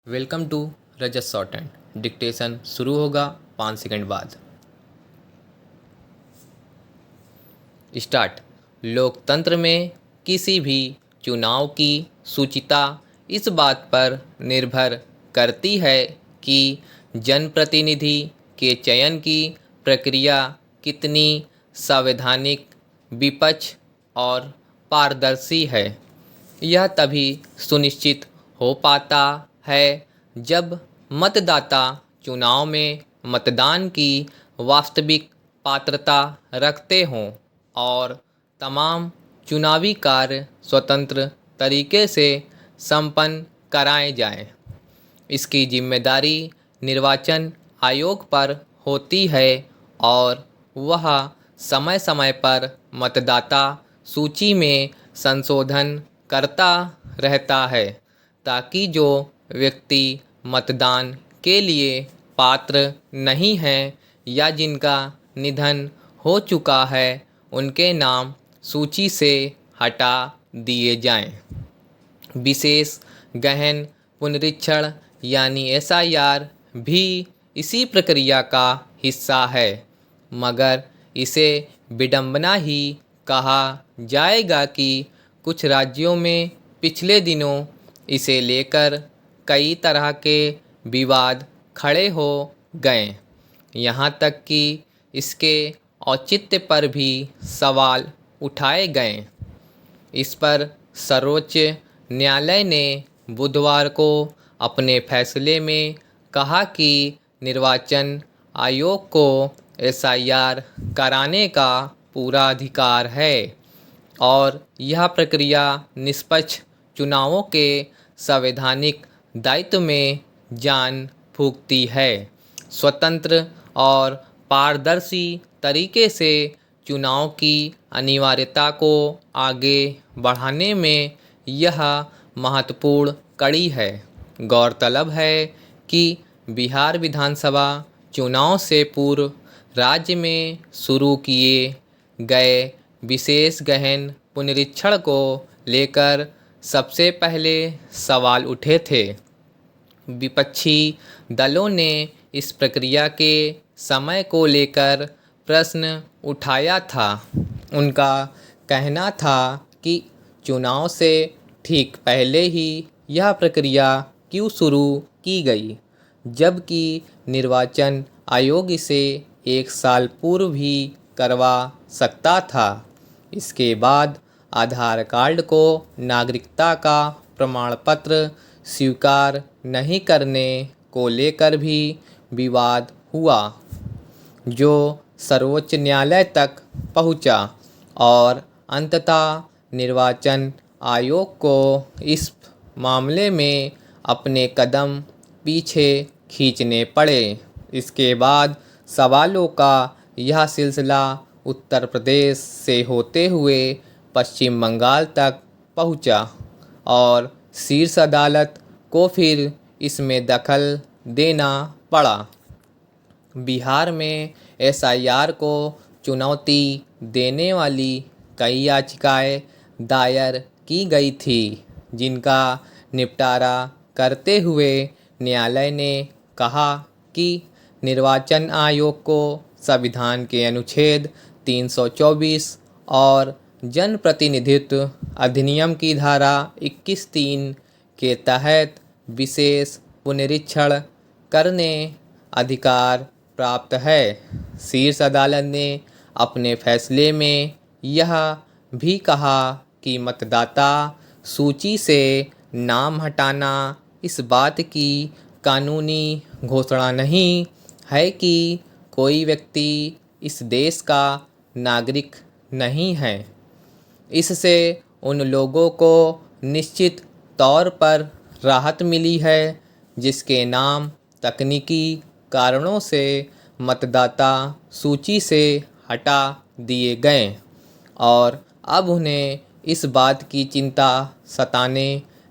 Welcome to Rajat shorthand. Dictation शुरू होगा 5 second बाद। स्टार्ट। लोकतंत्र में किसी भी चुनाव की शुचिता इस बात पर निर्भर करती है कि जनप्रतिनिधि के चयन की प्रक्रिया कितनी संवैधानिक, निष्पक्ष और पारदर्शी है। यह तभी सुनिश्चित हो पाता है जब मतदाता चुनाव में मतदान की वास्तविक पात्रता रखते हों और तमाम चुनावी कार्य स्वतंत्र तरीके से संपन्न कराए जाएं। इसकी जिम्मेदारी निर्वाचन आयोग पर होती है और वह समय समय पर मतदाता सूची में संशोधन करता रहता है ताकि जो व्यक्ति मतदान के लिए पात्र नहीं हैं या जिनका निधन हो चुका है उनके नाम सूची से हटा दिए जाएं। विशेष गहन पुनरीक्षण यानी एसआईआर भी इसी प्रक्रिया का हिस्सा है, मगर इसे विडंबना ही कहा जाएगा कि कुछ राज्यों में पिछले दिनों इसे लेकर कई तरह के विवाद खड़े हो गए। यहाँ तक कि इसके औचित्य पर भी सवाल उठाए गए। इस पर सर्वोच्च न्यायालय ने बुधवार को अपने फैसले में कहा कि निर्वाचन आयोग को एसआईआर कराने का पूरा अधिकार है और यह प्रक्रिया निष्पक्ष चुनावों के संवैधानिक दायित्व में जान फूंकती है। स्वतंत्र और पारदर्शी तरीके से चुनाव की अनिवार्यता को आगे बढ़ाने में यह महत्वपूर्ण कड़ी है। गौरतलब है कि बिहार विधानसभा चुनाव से पूर्व राज्य में शुरू किए गए विशेष गहन पुनरीक्षण को लेकर सबसे पहले सवाल उठे थे। विपक्षी दलों ने इस प्रक्रिया के समय को लेकर प्रश्न उठाया था। उनका कहना था कि चुनाव से ठीक पहले ही यह प्रक्रिया क्यों शुरू की गई, जबकि निर्वाचन आयोग इसे 1 साल पूर्व भी करवा सकता था। इसके बाद आधार कार्ड को नागरिकता का प्रमाण पत्र स्वीकार नहीं करने को लेकर भी विवाद हुआ, जो सर्वोच्च न्यायालय तक पहुंचा और अंततः निर्वाचन आयोग को इस मामले में अपने कदम पीछे खींचने पड़े। इसके बाद सवालों का यह सिलसिला उत्तर प्रदेश से होते हुए पश्चिम बंगाल तक पहुंचा और शीर्ष अदालत को फिर इसमें दखल देना पड़ा। बिहार में एसआईआर को चुनौती देने वाली कई याचिकाएं दायर की गई थी, जिनका निपटारा करते हुए न्यायालय ने कहा कि निर्वाचन आयोग को संविधान के अनुच्छेद 324 और जनप्रतिनिधित्व अधिनियम की धारा 21(3) के तहत विशेष पुनरीक्षण करने अधिकार प्राप्त है। शीर्ष अदालत ने अपने फैसले में यह भी कहा कि मतदाता सूची से नाम हटाना इस बात की कानूनी घोषणा नहीं है कि कोई व्यक्ति इस देश का नागरिक नहीं है। इससे उन लोगों को निश्चित तौर पर राहत मिली है जिसके नाम तकनीकी कारणों से मतदाता सूची से हटा दिए गए और अब उन्हें इस बात की चिंता सताने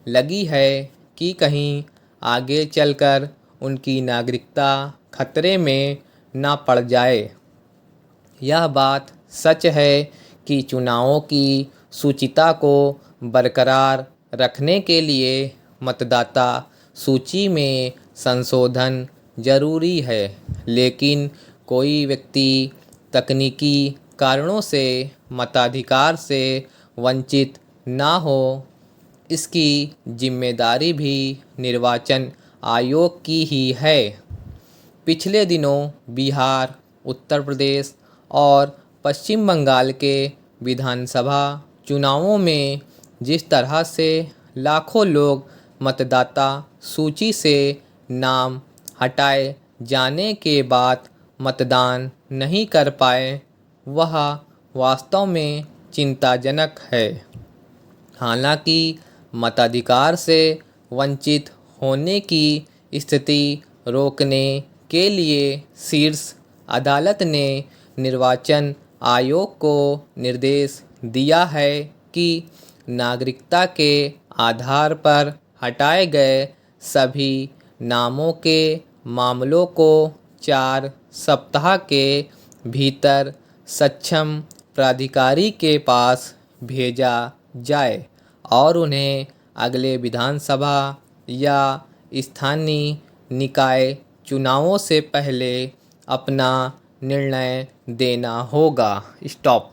लगी है कि कहीं आगे चलकर उनकी नागरिकता खतरे में न पड़ जाए। यह बात सच है कि चुनावों की शुचिता को बरकरार रखने के लिए मतदाता सूची में संशोधन जरूरी है, लेकिन कोई व्यक्ति तकनीकी कारणों से मताधिकार से वंचित ना हो, इसकी जिम्मेदारी भी निर्वाचन आयोग की ही है। पिछले दिनों बिहार, उत्तर प्रदेश और पश्चिम बंगाल के विधानसभा चुनावों में जिस तरह से लाखों लोग मतदाता सूची से नाम हटाए जाने के बाद मतदान नहीं कर पाए, वह वास्तव में चिंताजनक है। हालांकि मताधिकार से वंचित होने की स्थिति रोकने के लिए शीर्ष अदालत ने निर्वाचन आयोग को निर्देश दिया है कि नागरिकता के आधार पर हटाए गए सभी नामों के मामलों को 4 सप्ताह के भीतर सक्षम प्राधिकारी के पास भेजा जाए और उन्हें अगले विधानसभा या स्थानीय निकाय चुनावों से पहले अपना निर्णय देना होगा। स्टॉप।